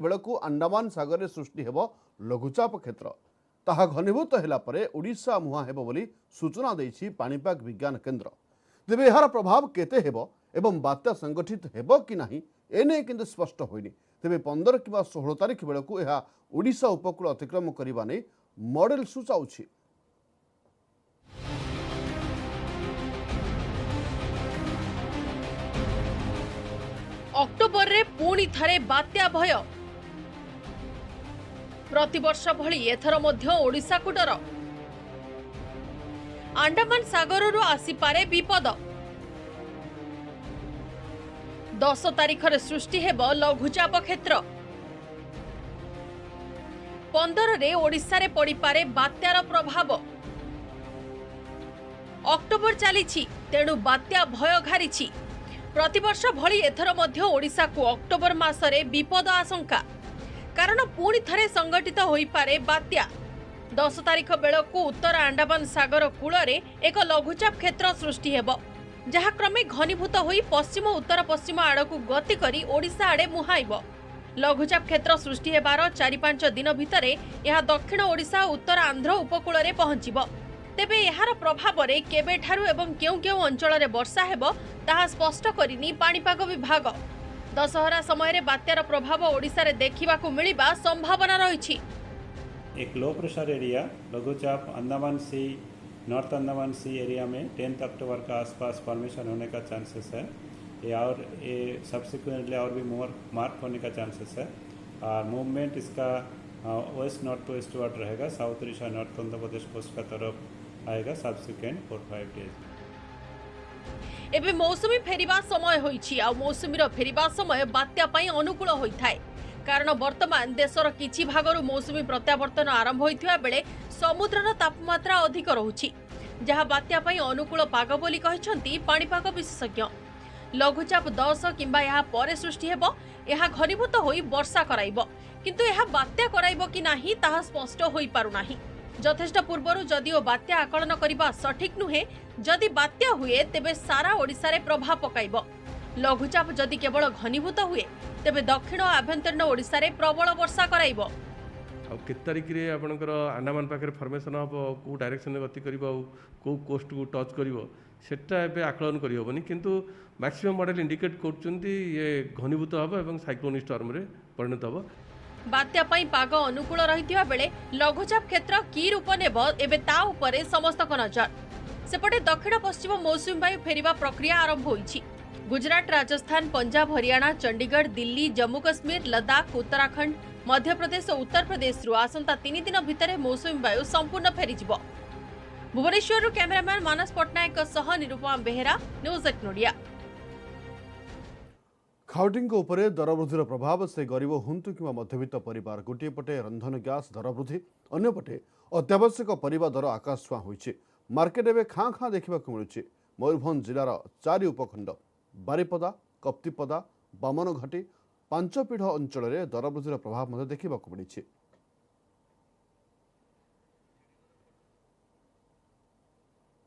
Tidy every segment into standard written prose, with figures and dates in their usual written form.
बेलू अंडमान सागर में सृष्टि हेब लघुचाप क्षेत्र ताहा घनीभूत होला परे ओडिशा मुहां हेब बोली सूचना देछि पाणीपाग विज्ञान केन्द्र। तेबे यार प्रभाव केते हेब एवं बात्या संगठित हेब कि नाही एने किंतु स्पष्ट होइनी। तेबे 15 किंवा 16 तारिख बेलू यह ओडिशा उपकूल अतिक्रम करने नहीं मॉडल सूचाउछि। अक्टोबर रे पुणी थरे बात्या भय प्रतिवर्ष भली एथर मध्य ओडिशा को डर। अंडमान सागर आसीपारे विपद। 10 तारिख रे सृष्टि हेब लघुचाप क्षेत्र। 15 रे ओडिशा रे पड़िपारे बात्यार प्रभाव। अक्टोबर चलीछि तेणु बात्या भय घारिछि। प्रतिवर्ष भली एथर मध्य ओडिशा को अक्टोबर मासरे विपद आशंका कारण पुणी थरे संगठित होई पारे बात्या। 10 तारिख बेलू उत्तर अंडमान सागर कूल एक लघुचाप क्षेत्र सृष्टि हेब जहा क्रमे घनीभूत होई पश्चिम उत्तर पश्चिम आड़कू गति करी ओडिशा आड़े मुहाइब। लघुचाप क्षेत्र सृष्टि हेबार 4-5 दिन भितरे यह दक्षिण ओडिशा उत्तर आंध्र उपकूल रे पहुंचिब। तेबे यार प्रभाव रे केबेठारु एवं केउ केउ अंचल रे वर्षा हेब ताहा स्पष्ट करिनी पाणीपाग विभाग। दशहरा समय रे बात्यार प्रभाव ओडिशा रे देखिबाकू मिलिबा संभावना रहिछि। एक लो प्रेशर एरिया लघुचाप अंडमान सी नॉर्थ अंडमान सी एरिया में 10 अक्टूबर का आसपास फॉर्मेशन होने का चांसेस है। ये सब्सिक्वेंटली और भी मोर मार्क होने का चांसेस है। और मूवमेंट इसका वेस्ट नॉर्थ वेस्ट वर्ड रहेगा। South Orissa north Andhra Pradesh coast का तरफ आएगा सब्सिक्वेंट 4-5 डेज। एबे मौसुमी फेरिबा समय होईछि आ मौसुमीर फेरिबा समय बात्या पई अनुकूल होइथाय कारण वर्तमान देशर किछि भागरु मौसुमी प्रत्यावर्तन आरंभ होइथिबा बेले समुद्रर तापमात्रा अधिक रहुछि जहा बात्या पई अनुकूल पाग बोली कहिसंती पाणीपाग विशेषज्ञ। लघुचाप 10 किंबा यहा परे सृष्टि हेबो यहा घनीभूत होई वर्षा कराइबो किंतु यहा बात्या कराइबो कि नाही ताहा स्पष्ट होई पारु नाही। यथेष्ट पूर्वरु जदिओ बात्या आकलन करिबा सठिक नुहे जदि बात्या हुए तेबे सारा ओडिसा रे प्रभाव पकाइबो। लघुचाप जदि केवल घनीभूत हुए तेबे दक्षिण आभ्यंतरीण ओडिसा रे प्रबल वर्षा कराइबो। के तारिख रे आपनकर अंडमान पाखे फॉर्मेशन हम को डायरेक्शन में गति करिबो को कोस्ट को टच करिबो सेटा एबे आकलन करि होबनी किंतु मैक्सिमम मॉडल इंडिकेट करचंती ये घनीभूत हबो एवं साइक्लोनिक स्टॉर्म रे परिणत हबो। बात्या पई पाग अनुकूल रहितिबा बेले लघुचाप क्षेत्र की रूप नेबो एबे ता उपरे समस्त नजर। सेपटे दक्षिण पश्चिम मौसुमी वायु फेरिबा प्रक्रिया आरंभ होईछि। गुजरात राजस्थान पंजाब हरियाणा चंडीगढ़ दिल्ली जम्मू कश्मीर लद्दाख उत्तराखंड मध्य प्रदेश और उत्तर प्रदेश रु आसंता 3 दिन भितर मौसुमी वायु संपूर्ण फेरिजिबो। भुवनेश्वर कैमरामैन मानस पटनायक सह निरुपमा बेहेरा न्यूज 8 नोडिया। खाउटिंग उपरे दर वृद्धिर प्रभाव से गरीब हुंतु कि मध्यवित्त परिवार गोटे पटे रंधन गैस दर वृद्धि अन्य पटे अत्यावश्यक परिबा दर आकाश छुआ होइछि। मार्केट एवं खाँ खाँ देखा मिलूँ। मयूरभंज जिलार 4 उपखंड बारिपदा कप्तिपदा बामनघाटी पांचपीढ़ अंचल में दर वृद्धिर प्रभाव देखा मिली।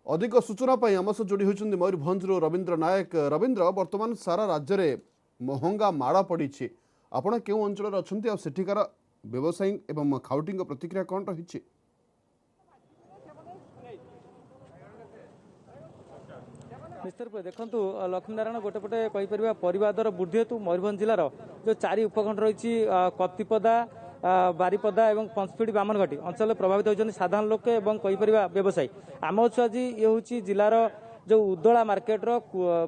अधिक सूचना आम सह जोड़ी होती मयूरभंज रवींद्र नायक। रवींद्र वर्तमान सारा राज्य में महंगा माड़ पड़ी आपण क्यों अंचल अच्छा सेठिकार व्यवसायी एवं खाउटिंग प्रतिक्रिया कौन रही? निश्चित रूप देखु लक्ष्मीनारायण गोटेपटे कहीपर परिवार वृद्धि हेतु मयूरभंज जिलार जो 4 उपखंड रही कप्तिपदा बारिपदा और पंचपीढ़ी बामनघाटी अंचल प्रभावित होती साधारण लोक और कहीपर व्यवसायी। आम आज ये हूँ जिलार जो उदला मार्केट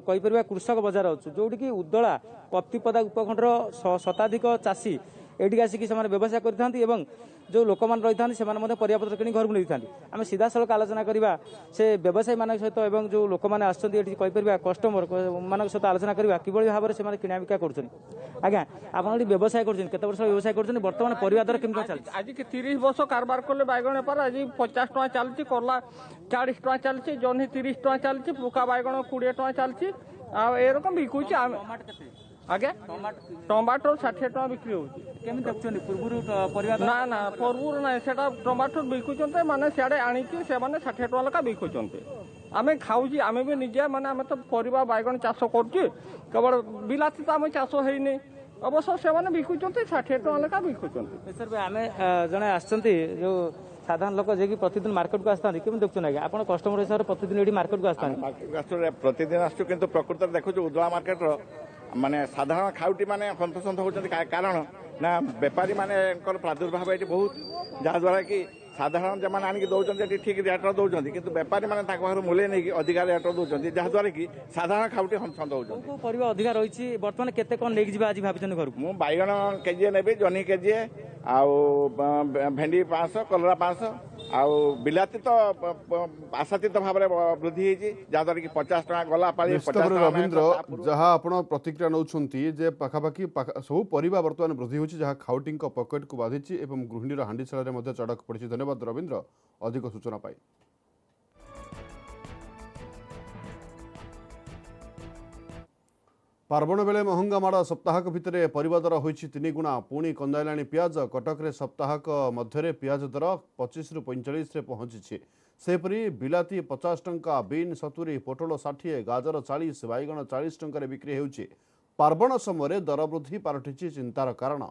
कहीपर कृषक बजार अच्छु जोटि कि उदला कप्तिपदा उपखंडर शताधिक चाषी एटी आसिक व्यवसाय कर जो लोक मैंने रही था परिवापत्र कि घर को नहीं था। आम सीधा सड़क आलोचना करवा से व्यवसायी मान सहित और जो लोक मैंने आसपर कस्टमर मान सहित आलोचना करवा कि भाव में किना बिका कर। आज्ञा आप व्यवसाय करते वर्ष व्यवसाय कर बर्तमान परिवार केमी चलती? आज 30 वर्ष कारबार कले बैगण बेपार आज 50 टका चलती करला 40 टका चलती जह्नी 30 टका चलती पुका बैगण 20 टका चलती एरकम बिकुच। आगे टमाटर 60 टका बिक्री होती ना ना पूर्व ना से टमाटर बिकुचे माने सियाड़े आणिकी से 60 टका लेखा बिकुचे। आम खाऊँ आम भी निजे माने आम तो परिवा बैगण चाष कर केवल बिलाती तो आम चाष है ଅବଶ୍ୟ ସେମାନେ ବିକୁଛନ୍ତି 60 ଟଙ୍କା ଲେଖା ବିକୁଛନ୍ତି। ମିଷ୍ଟର ଭାଇ ଆମେ ଜଣେ ଆସିଛନ୍ତି ଯେଉଁ ସାଧାରଣ ଲୋକ ଯିଏକି ପ୍ରତିଦିନ ମାର୍କେଟକୁ ଆସିଥାନ୍ତି କେମିତି ଦେଖୁଛନ୍ତି ଆଜ୍ଞା ଆପଣ କଷ୍ଟମର ହିସାବରେ ପ୍ରତିଦିନ ଏଠି ମାର୍କେଟକୁ ଆସିଥାନ୍ତି? ପ୍ରତିଦିନ ଆସୁଛୁ କିନ୍ତୁ ପ୍ରକୃତରେ ଦେଖୁଛୁ ଉଜ୍ଜଳା ମାର୍କେଟର ମାନେ ସାଧାରଣ ଖାଉଟି ମାନେ ହନ୍ତସନ୍ତ ହେଉଛନ୍ତି। କାରଣ ନା ବେପାରୀ ମାନଙ୍କର ପ୍ରାଦୁର୍ଭାବ ଏଠି ବହୁତ, ଯାହାଦ୍ୱାରା କି ସାଧାରଣ ଯେଉଁମାନେ ଆଣିକି ଦେଉଛନ୍ତି ଏଠି ଠିକ୍ ରେଟ୍ର ଦେଉଛନ୍ତି, କିନ୍ତୁ ବେପାରୀମାନେ ତାଙ୍କ ପାଖରୁ ମୂଲ୍ୟ ନେଇକି ଅଧିକା ରେଟ୍ର ଦେଉଛନ୍ତି, ଯାହାଦ୍ୱାରା କି ସାଧାରଣ ଖାଉଟି ହନ୍ତସନ୍ତ ହେଉଛନ୍ତି। କେଉଁ ପରିବା ଅଧିକା ରହିଛି ବର୍ତ୍ତମାନ କେତେ କ'ଣ ନେଇକି ଯିବା ଆଜି ଭାବିଛନ୍ତି ଘରକୁ? ମୁଁ ବାଇଗଣ କେଜିଏ ନେବି, ଜହ୍ନି କେଜିଏ, ଆଉ ଭେଣ୍ଡି 500, କଲରା 500, ଆଉ ବିଲାତି ତ ଆଶାତୀତ ଭାବରେ ବୃଦ୍ଧି ହେଇଛି, ଯାହାଦ୍ୱାରା କି 50 ଟଙ୍କା ଗଲା ପାଳି 50 ଟଙ୍କା। ରବୀନ୍ଦ୍ର ଯାହା ଆପଣ ପ୍ରତିକ୍ରିୟା ନେଉଛନ୍ତି ଯେ ପାଖାପାଖି ସବୁ ପରିବା ବର୍ତ୍ତମାନ ବୃଦ୍ଧି ହେଉଛି, ଯାହା ଖାଉଟିଙ୍କ ପକେଟକୁ ବାଧିଛି ଏବଂ ଗୃହିଣୀର ହାଣ୍ଡିଶାଳରେ ମଧ୍ୟ ଚଡ଼କ ପଡ଼ିଛି। ଧନ୍ୟବାଦ ରବୀନ୍ଦ୍ର ଅଧିକ ସୂଚନା ପାଇଁ। ପାର୍ବଣ ବେଳେ ମହଙ୍ଗା ମାଡ଼ ସପ୍ତାହକ ଭିତରେ ପରିବା ଦର ହୋଇଛି 3 ଗୁଣା। ପୁଣି କନ୍ଦାଇଲାଣି ପିଆଜ। କଟକରେ ସପ୍ତାହକ ମଧ୍ୟରେ ପିଆଜ ଦର 25ରୁ 45ରେ ପହଞ୍ଚିଛି। ସେହିପରି ବିଲାତି 50 ଟଙ୍କା, ବିନ୍ 70, ପୋଟଳ 60, ଗାଜର 40, ବାଇଗଣ 40 ଟଙ୍କାରେ ବିକ୍ରି ହେଉଛି। ପାର୍ବଣ ସମୟରେ ଦର ବୃଦ୍ଧି ପାଲଟିଛି ଚିନ୍ତାର କାରଣ।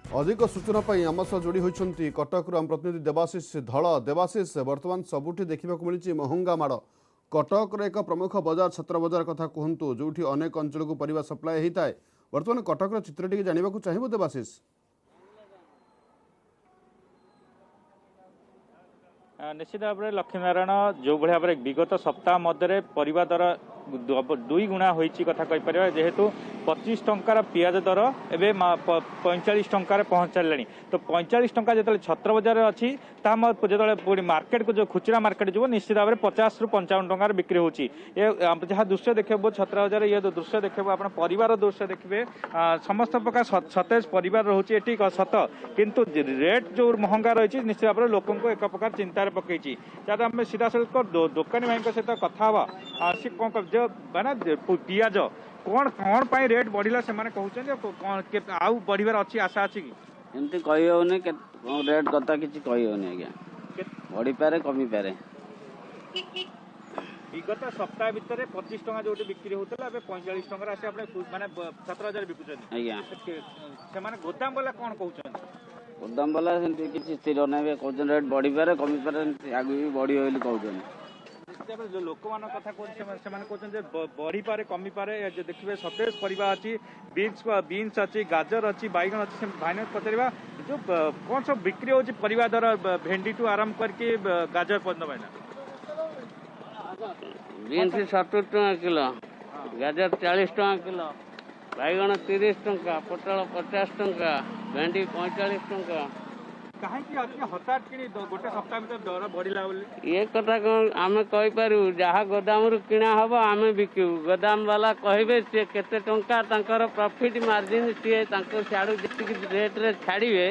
ଅଧିକ ସୂଚନା ପାଇଁ ଆମ ସହ ଯୋଡ଼ି ହୋଇଛନ୍ତି କଟକରୁ ଆମ ପ୍ରତିନିଧି ଦେବାଶିଷ ଧଳ। ଦେବାଶିଷ, ବର୍ତ୍ତମାନ ସବୁଠି ଦେଖିବାକୁ ମିଳିଛି ମହଙ୍ଗା ମାଡ଼। କଟକର ଏକ ପ୍ରମୁଖ ବଜାର ଛତ୍ର ବଜାର କଥା କୁହନ୍ତୁ, ଯେଉଁଠି ଅନେକ ଅଞ୍ଚଳକୁ ପରିବା ସପ୍ଲାଏ ହୋଇଥାଏ। ବର୍ତ୍ତମାନ କଟକର ଚିତ୍ର ଟିକେ ଜାଣିବାକୁ ଚାହିଁବୁ ଦେବାଶିଷ? ନିଶ୍ଚିତ ଭାବରେ ଲକ୍ଷ୍ମୀନାରାୟଣ ଯେଉଁଭଳି ଭାବରେ ବିଗତ ସପ୍ତାହ ମଧ୍ୟରେ ପରିବା ଦର 2 ଗୁଣା ହୋଇଛି କଥା କହିପାରିବା, ଯେହେତୁ 25 ଟଙ୍କାର ପିଆଜ ଦର ଏବେ 45 ଟଙ୍କାରେ ପହଞ୍ଚାରିଲାଣି। ତ 45 ଟଙ୍କା ଯେତେବେଳେ ଛତ୍ର ବଜାରରେ ଅଛି, ତାହା ଯେତେବେଳେ ପୁଣି ମାର୍କେଟକୁ ଯେଉଁ ଖୁଚୁରା ମାର୍କେଟ ଯିବ ନିଶ୍ଚିତ ଭାବରେ 50ରୁ 55 ଟଙ୍କାରେ ବିକ୍ରି ହେଉଛି। ଏ ଯାହା ଦୃଶ୍ୟ ଦେଖିବୁ ଛତ୍ର ବଜାର, ଇଏ ଦୃଶ୍ୟ ଦେଖିବୁ ଆପଣ ପରିବାର ଦୃଶ୍ୟ ଦେଖିବେ, ସମସ୍ତ ପ୍ରକାର ସତେଜ ପରିବାର ରହୁଛି ଏଠି ସତ, କିନ୍ତୁ ରେଟ୍ ଯେଉଁ ମହଙ୍ଗା ରହିଛି ନିଶ୍ଚିତ ଭାବରେ ଲୋକଙ୍କୁ ଏକ ପ୍ରକାର ଚିନ୍ତାରେ ପକେଇଛି। ଯାହା ଆମେ ସିଧାସଳଖ ଦୋକାନୀ ଭାଇଙ୍କ ସହିତ କଥା ହେବା, ସେ କ'ଣ ମାନେ ପିଆଜ କ'ଣ ପାଇଁ ରେଟ୍ ବଢ଼ିଲା ସେମାନେ କହୁଛନ୍ତି, ଆଉ ବଢ଼ିବାର ଅଛି ଆଶା ଅଛି କି? ଏମିତି କହିହେଉନି, ରେଟ୍ କଥା କିଛି କହିହେଉନି ଆଜ୍ଞା, ବଢ଼ିପାରେ କମିପାରେ। ବିଗତ ସପ୍ତାହ ଭିତରେ 25 ଟଙ୍କା ଯୋଉଠି ବିକ୍ରି ହେଉଥିଲା ଏବେ 45 ଟଙ୍କାରେ ଆସି ଆପଣ ମାନେ 7000 ବିକୁଛନ୍ତି ଆଜ୍ଞା। ସେମାନେ ଗୋଦାମ ବାଲା କ'ଣ କହୁଛନ୍ତି? ଗୋଦାମ ବାଲା ସେମିତି କିଛି ସ୍ଥିର ନାହିଁ, କହୁଛନ୍ତି ରେଟ୍ ବଢ଼ିପାରେ କମିପାରେ, ଆଗକୁ ବି ବଢ଼ିବ ବୋଲି କହୁଛନ୍ତି। ଯୋଉ ଲୋକମାନଙ୍କ କଥା କହୁଛନ୍ତି ସେମାନେ କହୁଛନ୍ତି ଯେ ବଢ଼ିପାରେ କମିପାରେ। ଦେଖିବେ ସତେଜ ପରିବା ଅଛି, ବିନ୍ସ ଅଛି, ଗାଜର ଅଛି, ବାଇଗଣ ଅଛି। ଭାଇନା ପଚାରିବା ଯୋଉ କ'ଣ ସବୁ ବିକ୍ରି ହେଉଛି ପରିବା ଦର, ଭେଣ୍ଡିଠୁ ଆରମ୍ଭ କରିକି ଗାଜର ପର୍ଯ୍ୟନ୍ତ ଭାଇନା? ବିନ୍ସ 70 ଟଙ୍କା କିଲୋ, ଗାଜର 40 ଟଙ୍କା କିଲୋ, ବାଇଗଣ 30 ଟଙ୍କା, ପୋଟଳ 50 ଟଙ୍କା, ଭେଣ୍ଡି 45 ଟଙ୍କା। କାହିଁକି ଆଜି ହଠାତ୍ କିଣି ଗୋଟେ ସପ୍ତାହ ଭିତରେ ଦର ବଢ଼ିଲା ବୋଲି? ଏ କଥା କ'ଣ ଆମେ କହିପାରିବୁ? ଯାହା ଗୋଦାମରୁ କିଣା ହେବ ଆମେ ବିକିବୁ। ଗୋଦାମ ବାଲା କହିବେ ସିଏ କେତେ ଟଙ୍କା ତାଙ୍କର ପ୍ରଫିଟ୍ ମାର୍ଜିନ୍, ସିଏ ତାଙ୍କୁ ସିଆଡ଼ୁ ଯେତିକି ରେଟ୍ରେ ଛାଡ଼ିବେ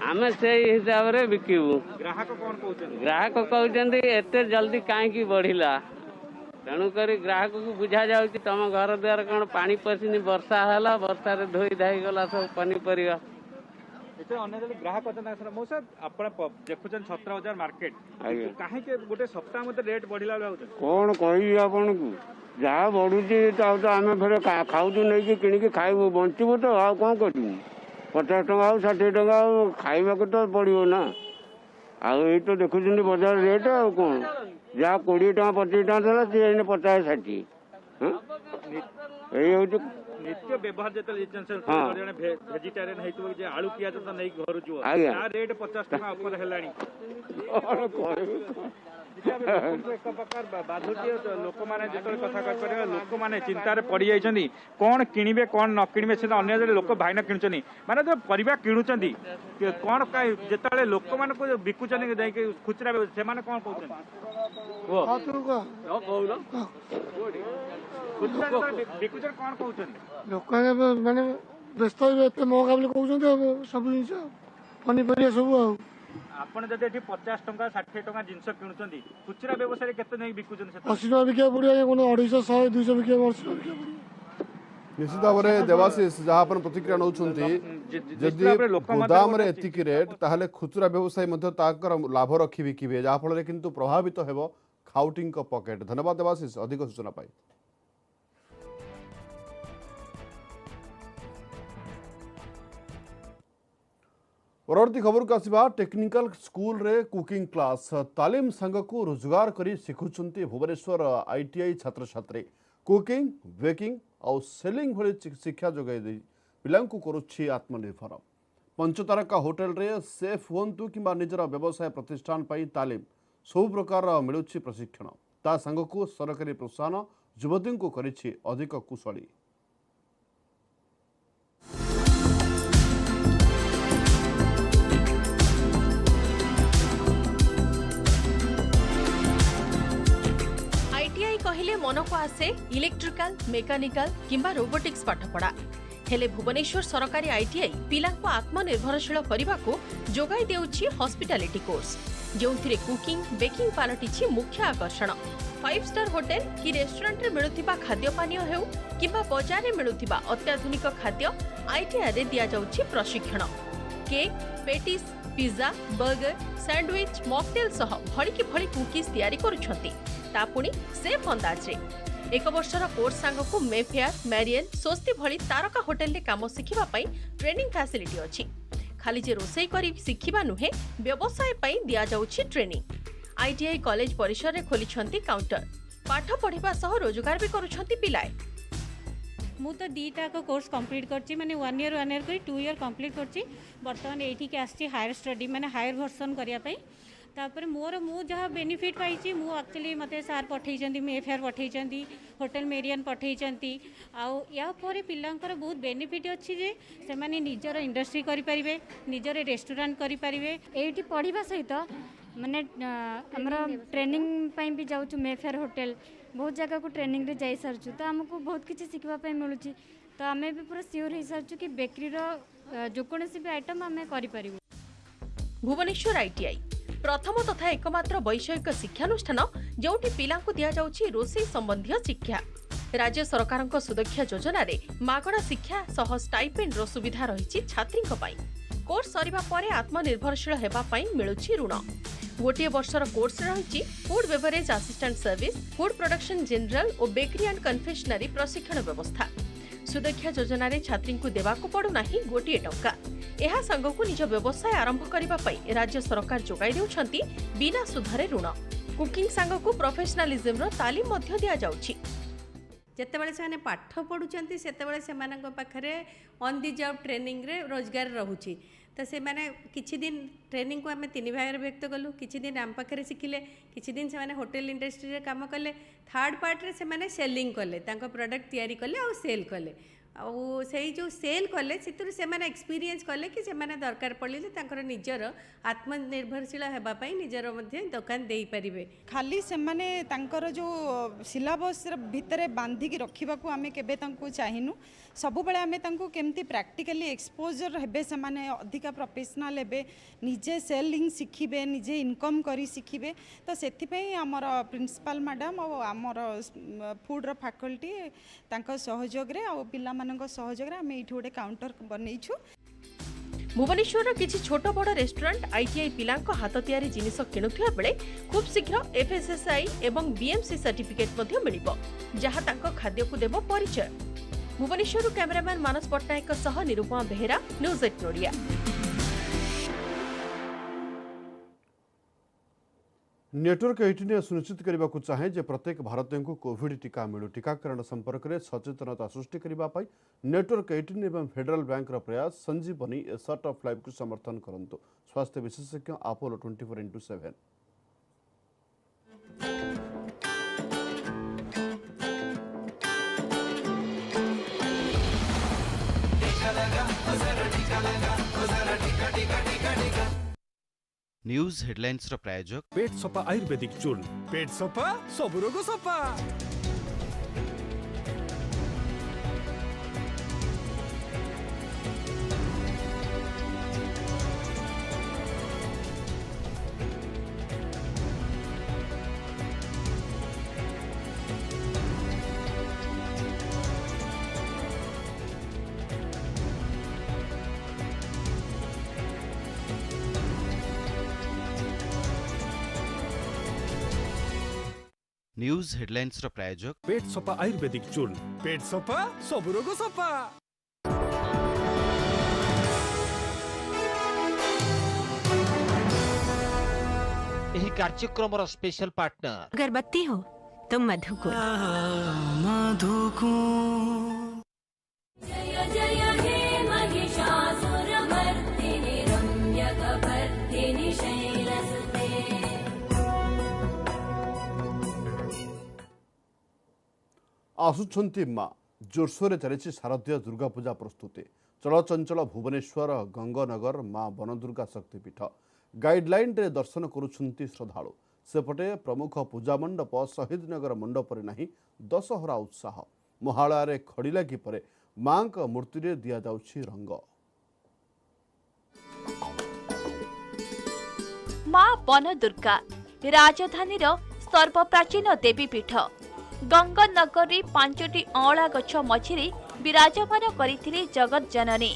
ଆମେ ସେଇ ହିସାବରେ ବିକିବୁ। ଗ୍ରାହକ କ'ଣ କହୁଛନ୍ତି? ଗ୍ରାହକ କହୁଛନ୍ତି ଏତେ ଜଲ୍ଦି କାହିଁକି ବଢ଼ିଲା। ତେଣୁକରି ଗ୍ରାହକକୁ ବୁଝାଯାଉଛି ତମ ଘର ଦ୍ୱାର କ'ଣ ପାଣି ପଶିନି, ବର୍ଷା ହେଲା, ବର୍ଷାରେ ଧୋଇ ଧାଇଗଲା ସବୁ ପନିପରିବା। ଅନ୍ୟ ଗ୍ରାହକ ଅଛନ୍ତି ମଉସା, ଆପଣ ଦେଖୁଛନ୍ତି ଛତ୍ର ବଜାର ମାର୍କେଟ, କାହିଁକି ଗୋଟେ ସପ୍ତାହ ମଧ୍ୟରେ ରେଟ୍ ବଢ଼ିଲା ବୋଲି ଭାବୁଛନ୍ତି? କ'ଣ କହିବି ଆପଣଙ୍କୁ, ଯାହା ବଢ଼ୁଛି ତାଉ ତ ଆମେ ଫେରେ ଖାଉଛୁ, ନେଇକି କିଣିକି ଖାଇବୁ, ବଞ୍ଚିବୁ ତ, ଆଉ କ'ଣ କରିବୁ? 50 ଟଙ୍କା ଆଉ 60 ଟଙ୍କା ଆଉ ଖାଇବାକୁ ତ ପଡ଼ିବ ନା। ଆଉ ଏଇ ତ ଦେଖୁଛନ୍ତି ବଜାର ରେଟ୍, ଆଉ କ'ଣ ଯାହା 20 ଟଙ୍କା 25 ଟଙ୍କା ଥିଲା ସିଏ ଏଇନେ 50 60। ଏଇ ହେଉଛି ନିତ୍ୟ ବ୍ୟବହାର ଯେତେବେଳେ ଜଣେ ଭେଜିଟେରିଆନ ହେଇଥିବ ଯେ ଆଳୁ ପିଆଜ ତ ନେଇକି ଘରୁ ଯିବ, ତା ରେଟ୍ 50 ଟଙ୍କା ଉପରେ ହେଲାଣି। ଏକ ପ୍ରକାର ବାଧୁଛି ଲୋକମାନେ ଯେତେବେଳେ କଥା କହିପାରିବେ, ଲୋକମାନେ ଚିନ୍ତାରେ ପଡ଼ିଯାଇଛନ୍ତି କ'ଣ କିଣିବେ କ'ଣ ନ କିଣିବେ। ସେଟା ଅନ୍ୟ ଜଣେ ଲୋକ ଭାଇନା କିଣୁଛନ୍ତି, ମାନେ ଯୋଉ ପରିବା କିଣୁଛନ୍ତି କ'ଣ ଯେତେବେଳେ ଲୋକମାନଙ୍କୁ ବିକୁଛନ୍ତି ଯାଇକି ଖୁଚୁରା ସେମାନେ କ'ଣ କହୁଛନ୍ତି? ବିକୁଛନ୍ତି କ'ଣ କହୁଛନ୍ତି? ଲୋକ ମାନେ ବ୍ୟସ୍ତ ହେବେ, ଏତେ ମହଙ୍ଗା ବୋଲି କହୁଛନ୍ତି ସବୁ ଜିନିଷ ପନିପରିବା ସବୁ। ଆଉ ଆପଣ ଯଦି ଏଠି 50 ଟଙ୍କା 60 ଟଙ୍କା ଜିନିଷ କିଣୁଛନ୍ତି, ଖୁଚୁରା ବ୍ୟବସାୟରେ କେତେ ନେଇ ବିକୁଛନ୍ତି? 80 ଟଙ୍କା ବିକିବାକୁ ପଡ଼ିବ, 250 100 200 ବିକିବାକୁ 80 ଟଙ୍କା ବିକିବାକୁ ପଡ଼ିବ। ନିଶ୍ଚିତ ଭାବରେ ଦେବାଶିଷ, ଯାହା ଆପଣ ପ୍ରତିକ୍ରିୟା ନେଉଛନ୍ତି, ଯଦି ଗୋଦାମରେ ଏତିକି ରେଟ୍ ତାହେଲେ ଖୁଚୁରା ବ୍ୟବସାୟୀ ମଧ୍ୟ ତାଙ୍କର ଲାଭ ରଖି ବିକିବେ, ଯାହାଫଳରେ କିନ୍ତୁ ପ୍ରଭାବିତ ହେବ खाउटी पकेट। धन्यवाद देवाशीष अधिक सूचना पाई। परवर्ती खबर को आसवा टेक्निकल स्कूल रे कुकिंग क्लास तालीम संघ को रोजगार करी शिखुंट भुवनेश्वर आईटीआई छात्र छात्री कुकिंग बेकिंग और सेलिंग भली शिक्षा जोगाई पिला करुच्छी आत्मनिर्भर। पंचतारका होटेल रे सेफ हुंतु किंबा निजर व्यवसाय प्रतिष्ठान पाई तालीम सब प्रकार मिलुछि प्रशिक्षण ता संघ को सरकारी प्रोत्साहन युवती को करिछि अधिक कुशली। आईटीआई कहले मन को आसे इलेक्ट्रिकल मेकानिकल किंबा रोबोटिक्स पाठपढ़ा हेले भुवनेश्वर सरकारी आईटीआई पिला आत्मनिर्भरशील करने को जोगाई देउछि हॉस्पिटैलिटी कोर्स जो कुकिंग बेकिंग पलटि मुख्य आकर्षण। 5 स्टार होटेल कि रेस्टोरेंट रे मिलुथिबा खाद्य पानीय हेउ किंबा बाजार रे मिलुथिबा अत्याधुनिक खाद्य आईटीआई रे दिया जाउछि प्रशिक्षण। Cake patties pizza burger sandwich mocktail सह भड़ी भड़ी कुकीज तैयारी करुछंती ता पुणी सेफ अंदाज रे। 1 वर्षर कोर्स सांग को मेफेयर मैरियन स्वस्ति भली तारका होटेल रे काम शिखिबा पई ट्रेनिंग फैसिलिटी अछि। खाली जे रोसई करी शिखिबा नुहे व्यवसाय पई दिया जाउछि ट्रेनिंग। आईटीआई कॉलेज परिसर रे खोलिछंती काउंटर पाठ पढ़िबा सह रोजगार भी करुछंती पिलाए। मु तो दीटा को कोर्स कंप्लीट करछि माने 1 ईयर करी 2 ईयर कंप्लीट करछि। वर्तमान एठी के आछि हायर स्टडी माने हायर वर्जन करिया पई तापर मोर मु जहाँ बेनिफिट पाई मु एक्चुअली मते सार पठेइचंती मेफेयर पठेइचंती होटल मेरियन पठेइचंती आउ या परे पिलांकर बहुत बेनिफिट अछि जे से माने निजर इंडस्ट्री करि परिबे निजर रेस्टोरेंट करि परिबे। एठी पढ़िबा सहित माने हमरा ट्रेनिंग पई भी जाउछु मेफेयर होटल बहुत जगह को ट्रेनिंग रे जाई सरछु तो हमको बहुत किछि सिखबा पई मिलुछि तो हमें भी पूरा सियोर हे सरछु कि बेकरी रो जो कोनोसी भी आइटम हमें करि परिबो। भुवनेश्वर आईटीआई प्रथम तथा एकमात्र वैषयिक शिक्षानुष्ठान जोठी पिलांकु दिया जाउछि रोसई संबंधी शिक्षा। राज्य सरकारक सुदक्षा योजना रे मागणा शिक्षा सह स्टाइपेंड रो सुविधा रहिछि छात्रीक पई। कोर्स सरिबा परे आत्मनिर्भरशील हेबा पई मिलुछि ऋण। गोटे वर्षर कोर्स रहिछि food beverage assistant service food production general और बेकरी एंड कन्फेक्शनरी प्रशिक्षण व्यवस्था। सुदक्षा योजना रे छात्री को देवाको पड़ू नाही गोटे टंका। एहा संघ को निज व्यवसाय आरंभ करिबा पई राज्य सरकार जोगाई देउछंती बिना सुधरे ऋण। कुकिंग संघ को प्रोफेशनलिज्म रो तालीम मध्य दिया जाउछि। जेतेबेले से पाठ पढ़ुचंती सेतेबेले सेमानक पाखरे ऑन दी जॉब ट्रेनिंग रे रोजगार रहुछि तो से माने किछि दिन ट्रेनिंग को आम 3 भाग व्यक्त कलु किछि दिन आम पाखरे शिखिले किछि दिन से माने होटल इंडस्ट्री रे काम कले थर्ड पार्ट रे से माने सेलिंग कले तांको प्रोडक्ट तैयारी कले और सेल कले आउ से जो सेल कले से माने एक्सपीरियंस कले कि से माने दरकार पड़िले तांकर निजर आत्मनिर्भरशील हेबा पई निजर मध्ये दुकान देई परिबे। खाली से माने तांकर जो सिलेबस भितरे बांधी की रखिबा को आमे केबे तांको चाहिनु सबु बेले आमे तांको केमती प्रैक्टिकली एक्सपोजर हेबे से माने अधिका प्रोफेशनल हेबे निजे सेलिंग शिखिबे निजे इनकम करी शिखिबे तो सेथि पई हमर प्रिंसिपल मैडम और हमर फूड रो फैकल्टी तांको सहयोग रे और पिला मानक सहयोग रे आमे इठी गोटे काउंटर बनैछु। भुवनेश्वर किछि छोट बड़ रेस्टोरेंट आईटीआई पिलांक हाथ तैयारी जिनिस किणुथिया बेले खूब शीघ्र एफएसएसआई एवं बीएमसी सर्टिफिकेट मध्य मिलिबो जहा तांको खाद्य को देबो परिचय। भुवनेश्वर कैमरामैन मानस पट्टनायक सह निरूपमा बेहेरा न्यूज 8 ओडिया। नेटवर्क 18 सुनिश्चित करने को चाहे जे प्रत्येक भारतीय को कोविड टीका मिलू। टीकाकरण संपर्क में सचेतनता सृष्टि करने नेटवर्क 18 एवं फेडरल बैंक प्रयास संजीवनी ए सर्ट ऑफ लाइफ को समर्थन करंतु। स्वास्थ्य विशेषज्ञ अपोलो 24x7। न्यूज हेडलाइंस रो प्रायोजक पेट सफा आयुर्वेदिक चूर्ण पेट सफा सब रोग सफा। न्यूज हेडलाइंस रो प्रायोजक पेट सफा आयुर्वेदिक चूर्ण पेट सफा सब रोग सफा। यही कार्यक्रम स्पेशल पार्टनर अगरबत्ती हो तो मधुको जय जय हे महिषासुरमर्दिनि रम्यकपर्दिनि शैलसुते। आसुछंती माँ जोरसोर चली शारदीय दुर्गा पूजा प्रस्तुति चलचंचल भुवनेश्वर गंगनगर माँ बनदुर्गा शक्तिपीठ गाइडलाइन रे दर्शन करुछंती श्रद्धालु सेपटे प्रमुख पूजा मंडप शहीद नगर मंडप रे नहीं दशहरा उत्साह महालय रे खड़ी लागी परे माँ का मूर्ति रे दिया जाउछि रंग। माँ बनदुर्गा राजधानी सर्वप्राचीन देवीपीठ गंगनगर 5टी अँला गछ मझिरे विराजमान करथिले जगत जननी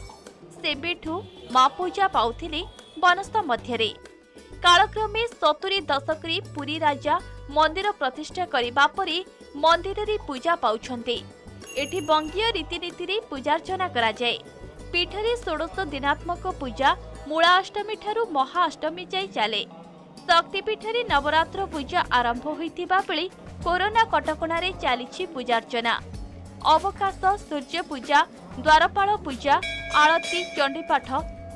सेबेठु माँ पूजा पाउथिले बनस्थ मध्यरे कालक्रमे 70 दशकरी पुरी राजा मंदिर प्रतिष्ठा करिबा परे मंदिर रे पूजा पाउछन्ते। एठी बंगीय रीतिनीति रे पूजार्चना करा जाय। पीठरे 16 दिनात्मक पूजा मूलाष्टमी ठारू महाअष्टमी जाय चले। शक्तिपीठरे नवरात्र पूजा आरंभ होइतिबा बेले कोरोना कटकणा रे चलीछि पूजार्चना। अवकाश सूर्य पूजा द्वारपाल पूजा आरती चंडीपाठ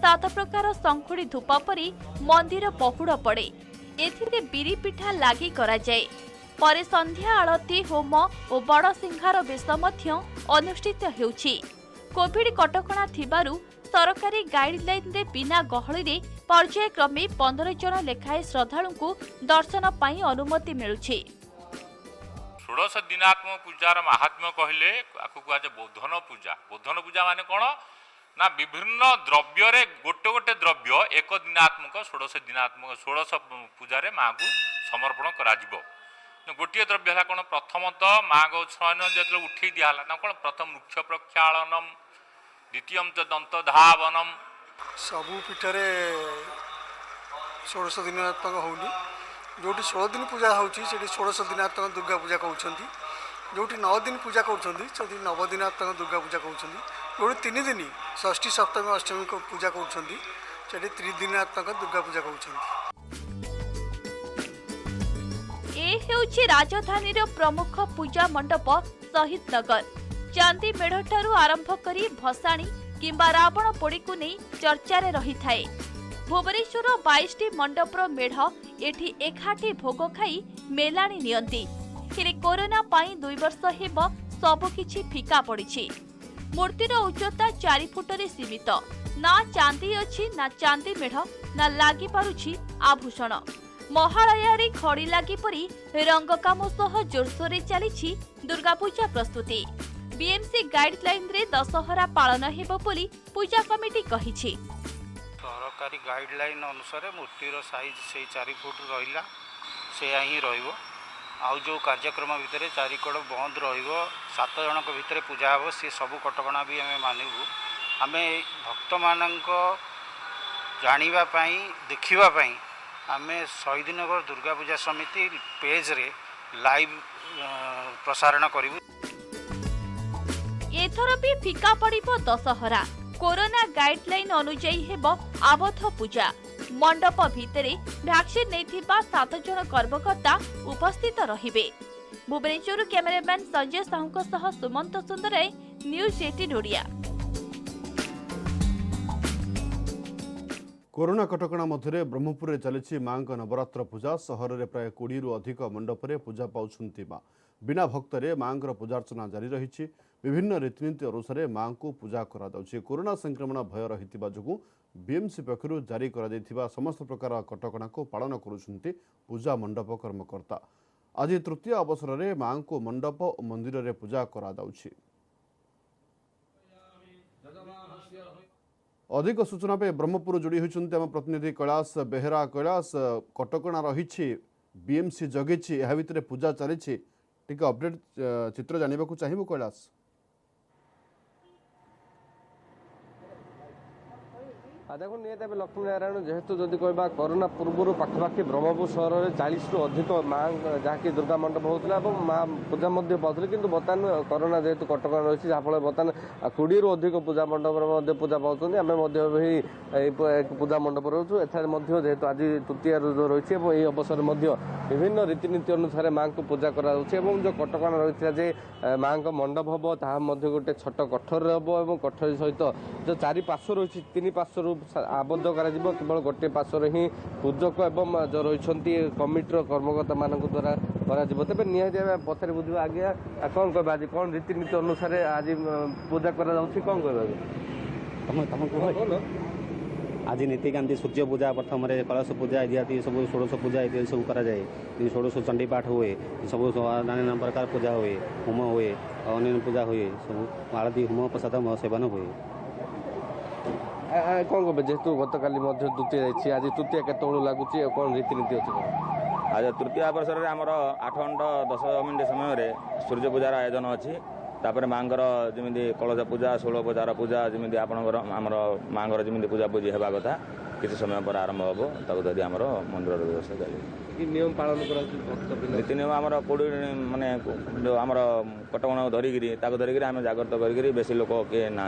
7 प्रकार संखुड़ी धूप परी मंदिर पहुड़ पड़े एथिरे बिरी पिठा लागी करा जाए। परे संध्या आरती होम और बड़ सिंहार बेश मध्य अनुष्ठित हेउछि। कोविड कटकणा थिबारु सरकारी गाइडलाइन रे बिना गहली रे पर्यायक्रमे 15 जन लेखाए श्रद्धालु को दर्शन पाई अनुमति मिलुछि। षोड़श दिनात्मक पूजार महात्म्य कहले आकु आज बोधन पूजा माने कोन ना विभिन्न द्रव्य रे गोटे गोटे द्रव्य एक दिनात्मक षोड़श पूजा माँ को समर्पण करा जिवो। गोटे द्रव्य है कौन प्रथमतः माँ को छयन जो उठे दिहला ना कौन प्रथम वृक्ष प्रक्षालनम द्वितीय दंत धावनम सबू पीठरे षोड़श दिनात्मक होनी जो 16 दिन पूजा होची षोड़श दिनात्मक दुर्गा पूजा कहते जो 9 दिन पूजा कहते 9 दिनात्मक दुर्गा पूजा कहते जो 3 दिन षष्ठी सप्तमी अष्टमी को पूजा कहते 3 दिनात्मक दुर्गा पूजा कहते। राजधानी प्रमुख पूजा मंडप शहीद नगर चांदी मेढ़ ठारू आरंभ करी भसाणी किंबा रावण पोड़ी को नहीं चर्चा रे रही थाए। भुवनेश्वर 22टी मंडपर मेढ़ एठी एकाठी भोग खाई मेलाणी नियंती हेले कोरोना पाई 2 वर्ष हेब सबकिछि फिका पड़िछि। मूर्तिर उच्चता 4 फुट रे सीमित ना चांदी अछि ना चांदी मेढ़ ना लागी पारुछि आभूषण। महालय खड़ी लगी परी रंग काम सह जोरसोर चली दुर्गा पूजा प्रस्तुति। बीएमसी गाइडलाइन रे दशहरा पालन हेबो बोली पूजा कमिटी कहिछि। सरकारी गाइडलाइन अनुसार मूर्तिर साइज से 4 फुट रहिला से ही रहिबो। आउ जो कार्यक्रम भितर 4 कड़ बंद रहिबो 7 जन भितर पूजा हे सी सब कटकणा भी आम मानबू। आम भक्त मानक जानिबा पई देखिबा पई आमे शहीदनगर दुर्गा पूजा समिति पेज रे लाइव प्रसारण करिबु। एथर भी फिका पड़िबो दशहरा। कोरोना गाइडलाइन अनुଯାयी हेबो आबद्ध पूजा। मंडप भितरे वैक्सीन नेथिबा 7 जन कर्मकर्ता उपस्थित रहिबे। भुवनेश्वर कैमरामैन संजय साहू सह सुमंत सुंदर न्यूज 18 ओडिया। कोरोना कटकणा मध्य ब्रह्मपुर में चली माँ नवरात्र पूजा सहर में प्राय 20 रु अधिक मंडप में पूजा पाउछंती माँ बिना भक्तरे माँ पूजार्चना जारी रही। विभिन्न रीतिनीति अनुसार माँ को पूजा करा जाउछि। कोरोना संक्रमण भय रही जो बीएमसी पक्षर जारी करा समस्त प्रकार कटकणा को पालन करुछंती पूजा मंडप कर्मकर्ता। आज तृतीय अवसर में माँ को मंडप और मंदिर में पूजा करा जाउछि। अधिक सूचना पे ब्रह्मपुर जोड़ी होइछन्ते आम प्रतिनिधि कैलाश बेहेरा। कैलाश कटकणा रही बीएमसी जगेछि या भितर पूजा चली टिके अपडेट चित्र जानिबा को चाहिबो कैलाश। देखो निहत भाव लक्ष्मीनारायण जेहेतु जदि कहवा कोरोना पूर्व पाखापाखि ब्रह्मपुर सहर में 40 रु अधिक माँ जहाँकि दुर्गा मंडप होता माँ पूजा पाते कि बर्तमान कोरोना जेहेतु कटकणा रही जहाँफल बर्तमान 20 रु अधिक पूजा मंडप पूजा पाते आम पूजा मंडप रोचु एठारे जेहेतु आज तृतीय रही है अवसर विभिन्न रीतिनीति अनुसार माँ को पूजा करा जो कटकणा रही है माँ को मंडप हम ताहा गोटे छोट कठर हम और कठर सहित जो 4 पार्श्व रही 3 पार्श्व आबद्ध कर केवल गोटे पार्श्व ही पूजक एवं जो रही कमिटर कर्मकर्ता मान द्वारा तेज निहत पचर बुझे आगे कौन कह आज कौन रीतिनीति अनुसार आज पूजा करा कौन कह आज नीतिकांति सूर्य पूजा प्रथम कलश पूजा इत्यादि सब षोड़श पूजा इत्यादि सब कराए षोड़श चंडी पाठ हुए सब नाना प्रकार पूजा हुए होम हुए अन्य पूजा हुए सब आरती होम प्रसाद सेवन हुए कौन कह जेहेतु गत काली द्वितीय जाइए आज तृतीय केत लगुच कौन रीतिनीति अच्छी आज तृतीय अवसर में आमर 8 घंटा 10 मिनिट समय सूर्य पूजार आयोजन अच्छी तापर माँगर जमी कलश पूजा 16 पूजार पूजा जमी आपणकर आमर माँगर जमी पूजा पूजी होगा कथा किसी समय पर आरंभ हम ताकू धरी आमर मंदिर व्यवस्था चलिए नियम पालन कर नीति नियम आमर 20 माने जो आमर कटकणा धरिकी धरिकी आम जागृत करी बेसी लोक किए ना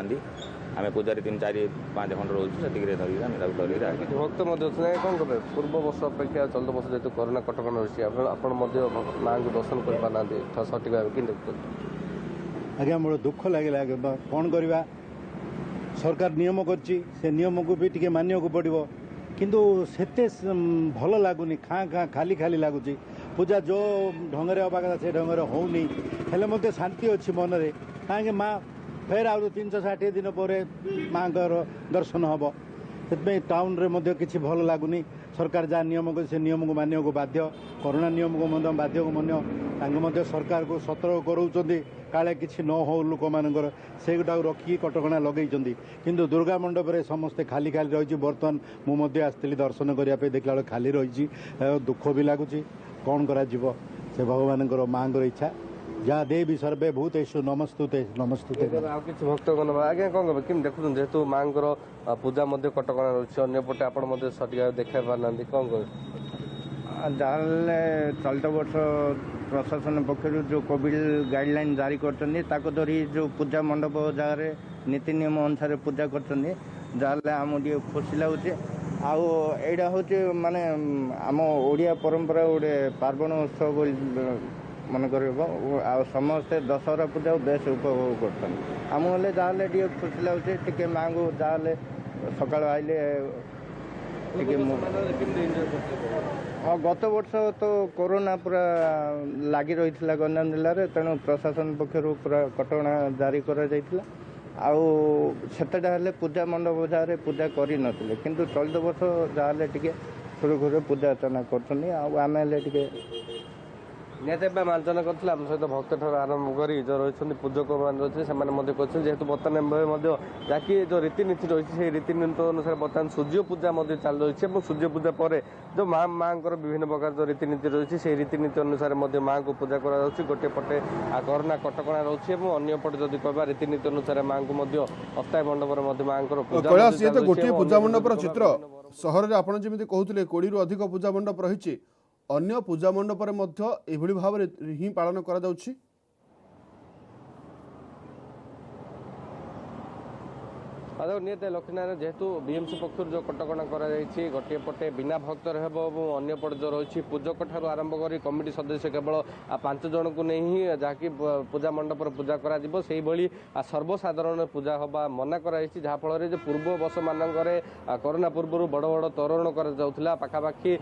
आम पूजारी 3-4-5 घंटा रोचु से धरिकी भक्त कौन कहे पूर्व वर्ष अपेक्षा चलित वर्ष जेहतु कोरोना कटकणा रही आप माँ को दर्शन कर पाना सठिक भाव कि आज्ञा मोर दुख लगे कौन करवा सरकार नियम करछि से नियम को भी टिके मानिया को पड़ो किंतु सेते भल लगुनि खाँ खाली खाली लगुच पूजा जो ढंग से हवा कथा से ढंग से होनी हेले मत शांति अच्छी मन में कहीं माँ फेर आ 360 दिन पर माँ दर्शन हम से टाउन रे किसी भल लगुनि सरकार जहाँ नियम कर से नियम को मानिया को बाध्य कोरोना नियम को बाध्य को मन सरकार को सतर्क कराउछन्ति काले किसी न हो लोक मानकर से गोटा रखिकी कटकणा लगे किंतु दुर्गा मंडप रे समस्ते खाली खाली रही बर्तमान मुझे आसती दर्शन करने देखला बेल खाली रही दुख भी लगुच कौन करा से भगवान माँ इच्छा जहाँ देवी सर्वे भूत नमस्तुते नमस्तुते भक्त आज्ञा कौन कह कि देखुन जेहेतु माँ पूजा कटकणा रही अंपटे आप सठिक देखा पारना कौन कह जहाँ चलित वर्ष प्रशासन पक्षर जो कोविड गाइडलाइन जारी कर धरी जो पूजा मंडप जगह नीति नियम अनुसार पूजा कर आम खुशी लगुच आईटा हूँ माने आम ओडिया परंपरा गोटे पार्वण उत्सव मन कर समस्ते दशहरा पूजा बेस उपभोग कर जहाँ खुशी लगुच माँ को जहाँ सका आइले हाँ गत वर्ष तो कोरोना पूरा लगी रही गंजाम जिले में तेणु प्रशासन पक्षर पूरा कटकणा जारी कर पूजा मंडप जहाँ पूजा कर किंतु चलित वर्ष जहाँ सुरखुर पूजा अर्चना कर निहत मार्जन करते आम सहित भक्त ठार आरंभ कर जो रही पूजक मान रही है जेहेतु बर्तमान जहाँकि जो रीतिनीति रही है रीतिनीति अनुसार बर्तमान सूर्य पूजा चल रही है सूर्य पूजा पर जो माँ विभिन्न प्रकार जो रीतिनीति रही है रीतिनीति अनुसार माँ को पूजा कर गोटे पटे कोरोना कटकणा रही है अन्य पटे जब कह रीतिनीति अनुसार माँ को अस्थायी मंडप माँ कैलाश ये तो गोटे पूजा मंडपर चित्र सहर में आपड़ जमी कहते 20 रु अधिक पूजा मंडप रही अन्य पूजा मंडप भाव ही पालन करा जाउछि। निहत लक्ष्मीनारायण जेहेतु बीएमसी पक्ष जो कटकणा गोटे पटे बिना भक्त अन्य पटे जो रही पूजक ठार आरंभ कर कमिटी सदस्य केवल 5 जन को नहीं ही जहाँकि पूजा मंडप पूजा कर सर्वसाधारण पूजा हवा मना कराई जहाँफल जो पूर्व वर्ष मानक कोरोना पूर्व बड़ बड़ तोरण कर पाखापाखि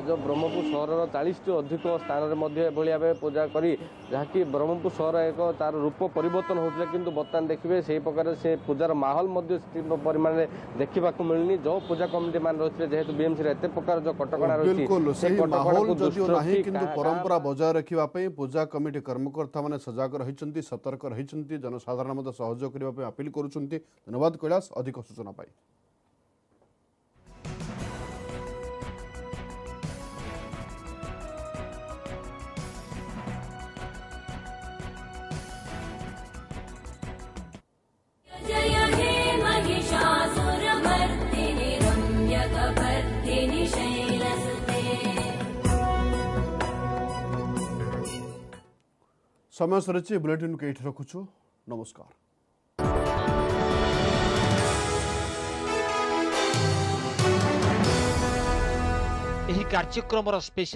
जो ब्रह्मपुर सहर 40 टू अधिक स्थान में भाव पूजा करी जहाँकि ब्रह्मपुर सहर एक तार रूप परिवर्तन होता किंतु बर्तमान देखिए से प्रकार से पूजार माहौल परिमाण में देखा मिलनी जो पूजा कमिटी मान रही है जेहेतु बीएमसी एत प्रकार जो कटकणा रही परंपरा बजाय रखापी पूजा कमिटी कर्मकर्ता मैंने सजग रही सतर्क रही जनसाधारण सहयोग करने अपील कर धन्यवाद कैलाश अधिक सूचना पाई। जय हे महिषासुरमर्दिनी। समय सरी बुलेटिन को ये रखुचु नमस्कार। ଏହି କାର୍ଯ୍ୟକ୍ରମର ସ୍ପେଶାଲ